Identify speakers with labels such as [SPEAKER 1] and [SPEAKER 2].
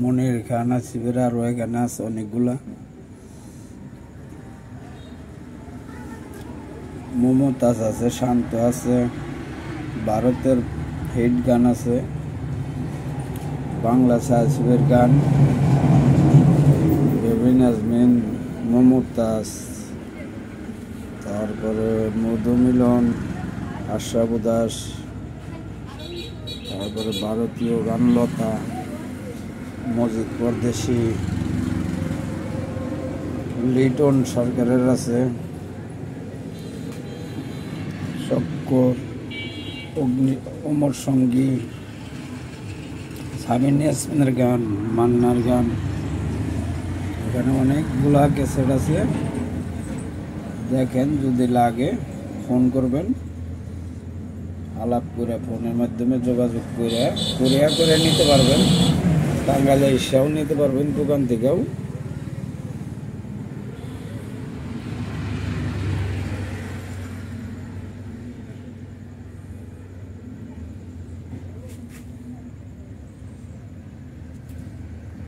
[SPEAKER 1] মনির খান আসিফের আরো এখানে আছে অনেকগুলা। মমতাজ আছে, শান্ত আছে, ভারতের হিট গান আছে, বাংলা আসিফের গান, বেবিন আজমিন, মমতাজ, তারপরে মধুমিলন, আশরাফ উদাস, তারপরে ভারতীয় গান লতা, মজিদ পরদেশি, লিটন সরকারের আছে, শক্কর, অমর সঙ্গী, সাবিন ইয়াসমিনের গান, মান্নার গান। এখানে অনেকগুলা ক্যাসেট আছে, দেখেন যদি লাগে ফোন করবেন, আলাপ করে ফোনের মাধ্যমে যোগাযোগ করে নিতে পারবেন। টাঙ্গাইলে এসেও নিতে পারবেন, দোকান থেকেও।